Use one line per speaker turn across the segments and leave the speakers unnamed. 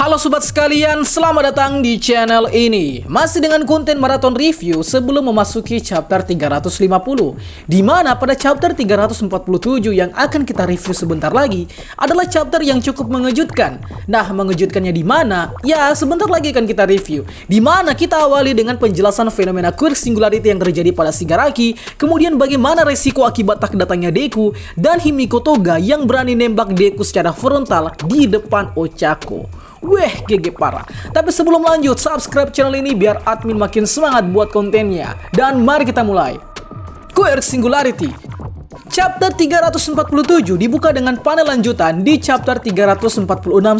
Halo sobat sekalian, selamat datang di channel ini. Masih dengan konten maraton review sebelum memasuki chapter 350, di mana pada chapter 347 yang akan kita review sebentar lagi adalah chapter yang cukup mengejutkan. Nah, mengejutkannya di mana? Ya, sebentar lagi akan kita review. Di mana kita awali dengan penjelasan fenomena quirk singularity yang terjadi pada Shigaraki, kemudian bagaimana resiko akibat tak datangnya Deku, dan Himiko Toga yang berani nembak Deku secara frontal di depan Ochako. Weh, GG parah. Tapi sebelum lanjut, subscribe channel ini biar admin makin semangat buat kontennya. Dan mari kita mulai. Quirk Singularity Chapter 347 dibuka dengan panel lanjutan di chapter 346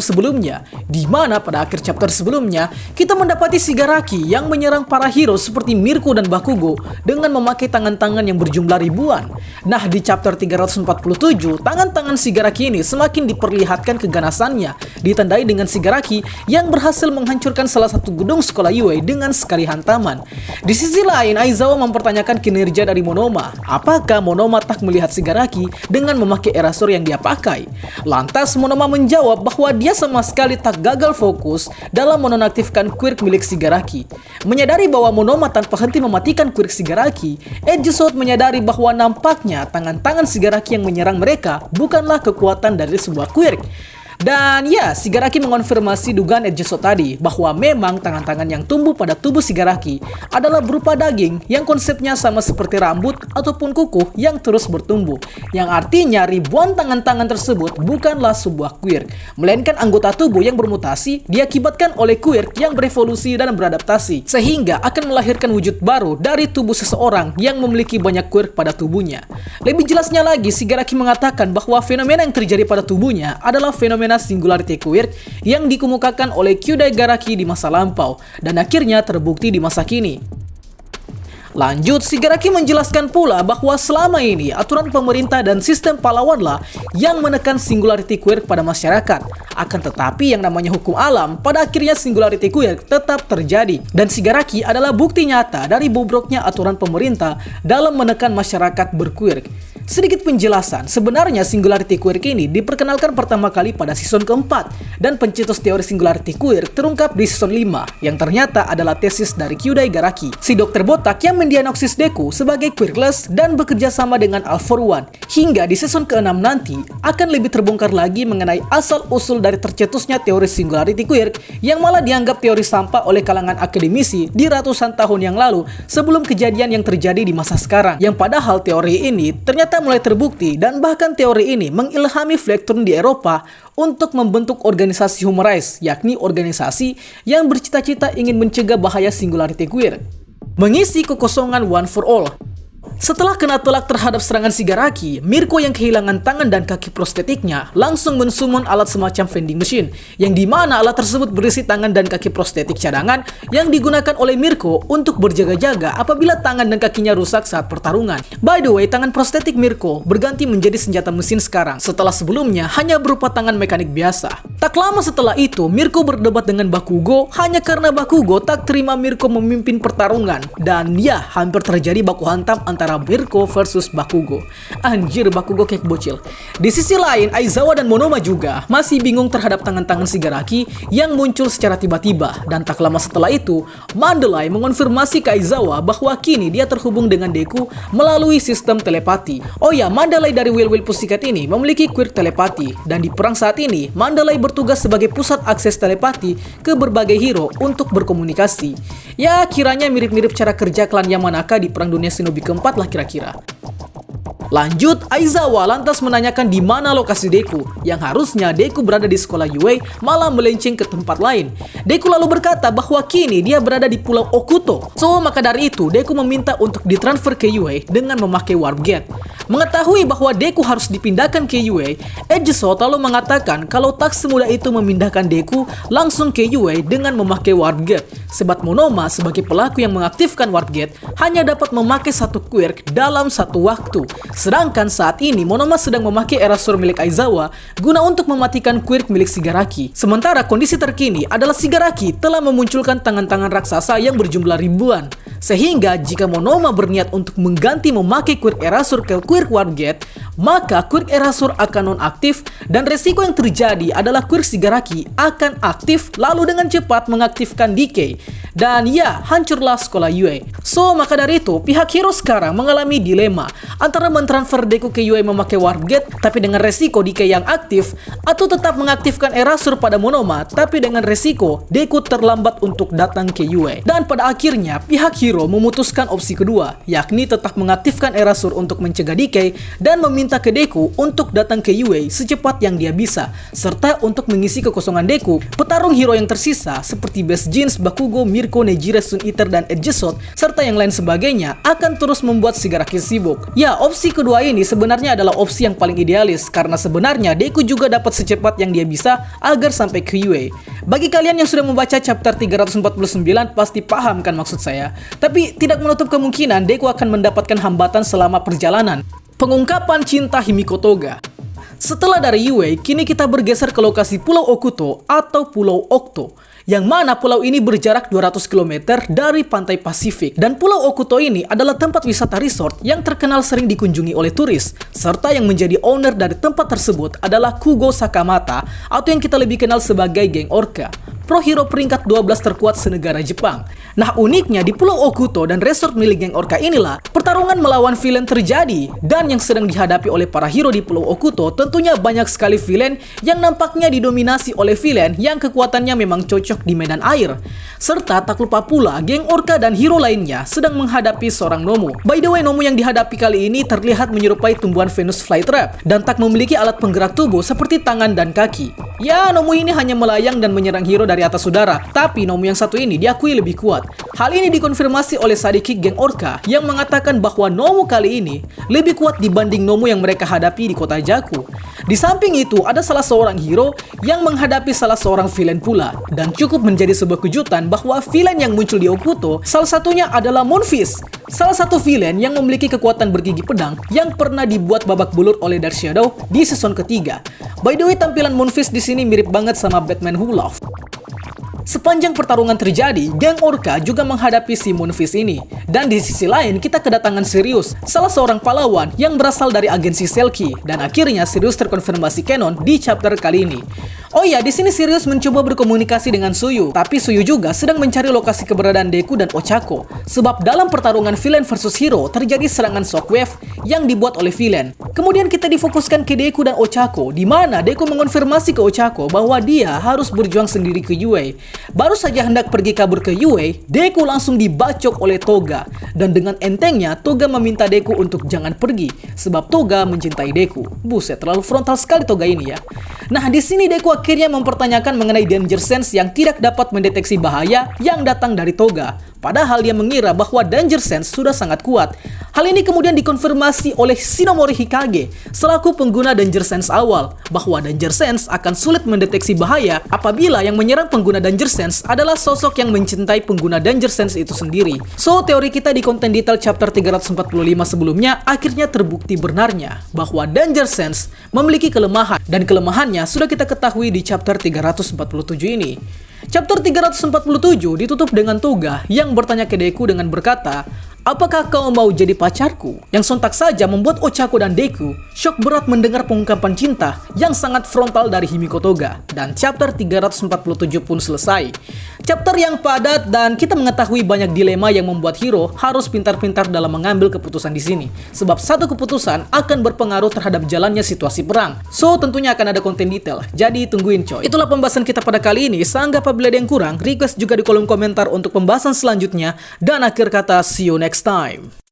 sebelumnya, di mana pada akhir chapter sebelumnya kita mendapati Shigaraki yang menyerang para hero seperti Mirko dan Bakugo dengan memakai tangan-tangan yang berjumlah ribuan. Nah, di chapter 347, tangan-tangan Shigaraki ini semakin diperlihatkan keganasannya, ditandai dengan Shigaraki yang berhasil menghancurkan salah satu gedung sekolah Yue dengan sekali hantaman. Di sisi lain, Aizawa mempertanyakan kinerja dari Monoma. Apakah Monoma tak melihat Shigaraki dengan memakai erasur yang dia pakai? Lantas Monoma menjawab bahwa dia sama sekali tak gagal fokus dalam menonaktifkan quirk milik Shigaraki. Menyadari bahwa Monoma tanpa henti mematikan quirk Shigaraki, Edgesot menyadari bahwa nampaknya tangan-tangan Shigaraki yang menyerang mereka bukanlah kekuatan dari sebuah quirk. Dan ya, Shigaraki mengonfirmasi dugaan Edgesot tadi bahwa memang tangan-tangan yang tumbuh pada tubuh Shigaraki adalah berupa daging yang konsepnya sama seperti rambut ataupun kuku yang terus bertumbuh, yang artinya ribuan tangan-tangan tersebut bukanlah sebuah quirk, melainkan anggota tubuh yang bermutasi diakibatkan oleh quirk yang berevolusi dan beradaptasi, sehingga akan melahirkan wujud baru dari tubuh seseorang yang memiliki banyak quirk pada tubuhnya. Lebih jelasnya lagi, Shigaraki mengatakan bahwa fenomena yang terjadi pada tubuhnya adalah fenomena singularity quirk yang dikemukakan oleh Kyūdai Garaki di masa lampau dan akhirnya terbukti di masa kini. Lanjut, Shigaraki menjelaskan pula bahwa selama ini aturan pemerintah dan sistem pahlawanlah yang menekan singularity quirk pada masyarakat. Akan tetapi yang namanya hukum alam, pada akhirnya singularity quirk tetap terjadi. Dan Shigaraki adalah bukti nyata dari bobroknya aturan pemerintah dalam menekan masyarakat berquirk. Sedikit penjelasan, sebenarnya singularity quirk ini diperkenalkan pertama kali pada season keempat, dan pencetus teori singularity quirk terungkap di season 5, yang ternyata adalah tesis dari Kyūdai Garaki, si dokter botak yang mendiagnosis Deku sebagai quirkless dan bekerja sama dengan All For One. Hingga di season ke-6 nanti akan lebih terbongkar lagi mengenai asal-usul dari tercetusnya teori singularity quirk yang malah dianggap teori sampah oleh kalangan akademisi di ratusan tahun yang lalu sebelum kejadian yang terjadi di masa sekarang. Yang padahal teori ini ternyata mulai terbukti, dan bahkan teori ini mengilhami Vectron di Eropa untuk membentuk organisasi Human Race, yakni organisasi yang bercita-cita ingin mencegah bahaya singularity quirk, mengisi kekosongan One For All. Setelah kena telak terhadap serangan Shigaraki, Mirko yang kehilangan tangan dan kaki prostetiknya langsung mensummon alat semacam vending machine, yang dimana alat tersebut berisi tangan dan kaki prostetik cadangan yang digunakan oleh Mirko untuk berjaga-jaga apabila tangan dan kakinya rusak saat pertarungan. By the way, tangan prostetik Mirko berganti menjadi senjata mesin sekarang, setelah sebelumnya hanya berupa tangan mekanik biasa. Tak lama setelah itu, Mirko berdebat dengan Bakugo hanya karena Bakugo tak terima Mirko memimpin pertarungan, dan ya, hampir terjadi baku hantam antara Mirko versus Bakugo. Anjir, Bakugo kayak bocil. Di sisi lain, Aizawa dan Monoma juga masih bingung terhadap tangan-tangan Shigaraki yang muncul secara tiba-tiba. Dan tak lama setelah itu, Mandalay mengonfirmasi ke Aizawa bahwa kini dia terhubung dengan Deku melalui sistem telepati. Oh ya, Mandalay dari Will Will Pussycat ini memiliki quirk telepati, dan di perang saat ini, Mandalay bertugas sebagai pusat akses telepati ke berbagai hero untuk berkomunikasi. Ya, kiranya mirip-mirip cara kerja klan Yamanaka di Perang Dunia Shinobi keempat lah kira-kira. Lanjut, Aizawa lantas menanyakan di mana lokasi Deku, yang harusnya Deku berada di sekolah Yue malah melenceng ke tempat lain. Deku lalu berkata bahwa kini dia berada di Pulau Okuto. So, maka dari itu Deku meminta untuk ditransfer ke Yue dengan memakai Warp Gate. Mengetahui bahwa Deku harus dipindahkan ke Yue, Edgesot lalu mengatakan kalau tak semudah itu memindahkan Deku langsung ke Yue dengan memakai Warp Gate, sebab Monoma sebagai pelaku yang mengaktifkan Warp Gate hanya dapat memakai satu quirk dalam satu waktu. Sedangkan saat ini Monoma sedang memakai erasur milik Aizawa guna untuk mematikan quirk milik Shigaraki. Sementara kondisi terkini adalah Shigaraki telah memunculkan tangan-tangan raksasa yang berjumlah ribuan. Sehingga jika Monoma berniat untuk mengganti memakai quirk erasur ke quirk Warp Gate, maka Quick Erasure akan nonaktif dan resiko yang terjadi adalah Quick Shigaraki akan aktif lalu dengan cepat mengaktifkan Decay. Dan ya, hancurlah sekolah Yue. So, maka dari itu, pihak hero sekarang mengalami dilema antara mentransfer Deku ke Yue memakai Warp Gate tapi dengan resiko Decay yang aktif, atau tetap mengaktifkan Erasure pada Monoma tapi dengan resiko Deku terlambat untuk datang ke Yue. Dan pada akhirnya, pihak hero memutuskan opsi kedua, yakni tetap mengaktifkan Erasure untuk mencegah Decay dan meminta ke Deku untuk datang ke Yue secepat yang dia bisa, serta untuk mengisi kekosongan Deku. Petarung hero yang tersisa seperti Best Jeans, Bakugo, Mirko, Nejire, Sun Eater, dan Edgesot, serta yang lain sebagainya akan terus membuat Shigaraki sibuk. Ya, opsi kedua ini sebenarnya adalah opsi yang paling idealis, karena sebenarnya Deku juga dapat secepat yang dia bisa agar sampai ke Yue. Bagi kalian yang sudah membaca chapter 349 pasti paham kan maksud saya. Tapi tidak menutup kemungkinan Deku akan mendapatkan hambatan selama perjalanan. Pengungkapan cinta Himiko Toga. Setelah dari Yue, kini kita bergeser ke lokasi Pulau Okuto atau Pulau Okto, yang mana pulau ini berjarak 200 km dari pantai Pasifik. Dan Pulau Okuto ini adalah tempat wisata resort yang terkenal sering dikunjungi oleh turis, serta yang menjadi owner dari tempat tersebut adalah Kugo Sakamata, atau yang kita lebih kenal sebagai geng Orca, pro hero peringkat 12 terkuat senegara Jepang. Nah, uniknya di Pulau Okuto dan resort milik geng Orca inilah pertarungan melawan villain terjadi, dan yang sedang dihadapi oleh para hero di Pulau Okuto tentunya banyak sekali villain yang nampaknya didominasi oleh villain yang kekuatannya memang cocok di medan air. Serta tak lupa pula geng Orca dan hero lainnya sedang menghadapi seorang Nomu. By the way, Nomu yang dihadapi kali ini terlihat menyerupai tumbuhan Venus Flytrap dan tak memiliki alat penggerak tubuh seperti tangan dan kaki. Ya, Nomu ini hanya melayang dan menyerang hero dari atas udara, tapi Nomu yang satu ini diakui lebih kuat. Hal ini dikonfirmasi oleh sidekick geng Orca yang mengatakan bahwa Nomu kali ini lebih kuat dibanding Nomu yang mereka hadapi di kota Jaku. Di samping itu, ada salah seorang hero yang menghadapi salah seorang villain pula, dan cukup menjadi sebuah kejutan bahwa villain yang muncul di Okuto salah satunya adalah Moonfist, salah satu villain yang memiliki kekuatan bergigi pedang yang pernah dibuat babak belur oleh Dark Shadow di season ketiga. By the way, tampilan Moonfist di sini mirip banget sama Batman Who Laughs. Sepanjang pertarungan terjadi, geng Orca juga menghadapi si Moonfist ini. Dan di sisi lain, kita kedatangan Sirius, salah seorang pahlawan yang berasal dari agensi Selkie. Dan akhirnya Sirius terkonfirmasi canon di chapter kali ini. Oh iya, di sini Sirius mencoba berkomunikasi dengan Suyu, tapi Suyu juga sedang mencari lokasi keberadaan Deku dan Ochako. Sebab dalam pertarungan villain versus hero terjadi serangan shockwave yang dibuat oleh villain. Kemudian kita difokuskan ke Deku dan Ochako, di mana Deku mengonfirmasi ke Ochako bahwa dia harus berjuang sendiri ke Yue. Baru saja hendak pergi kabur ke Yue, Deku langsung dibacok oleh Toga. Dan dengan entengnya, Toga meminta Deku untuk jangan pergi, sebab Toga mencintai Deku. Buset, terlalu frontal sekali Toga ini ya. Nah, di sini Deku akhirnya mempertanyakan mengenai danger sense yang tidak dapat mendeteksi bahaya yang datang dari Toga. Padahal dia mengira bahwa danger sense sudah sangat kuat. Hal ini kemudian dikonfirmasi oleh Shinomori Hikage selaku pengguna danger sense awal, bahwa danger sense akan sulit mendeteksi bahaya apabila yang menyerang pengguna danger sense adalah sosok yang mencintai pengguna danger sense itu sendiri. So, teori kita di konten detail chapter 345 sebelumnya akhirnya terbukti benarnya, bahwa danger sense memiliki kelemahan, dan kelemahannya sudah kita ketahui di chapter 347 ini. Chapter 347 ditutup dengan Toga yang bertanya ke Deku dengan berkata, "Apakah kau mau jadi pacarku?" Yang sontak saja membuat Ochako dan Deku syok berat mendengar pengungkapan cinta yang sangat frontal dari Himiko Toga. Dan chapter 347 pun selesai. Chapter yang padat, dan kita mengetahui banyak dilema yang membuat hero harus pintar-pintar dalam mengambil keputusan di sini. Sebab satu keputusan akan berpengaruh terhadap jalannya situasi perang. So, tentunya akan ada konten detail. Jadi tungguin coy. Itulah pembahasan kita pada kali ini. Sanggah apabila ada yang kurang, request juga di kolom komentar untuk pembahasan selanjutnya. Dan akhir kata, see you next time.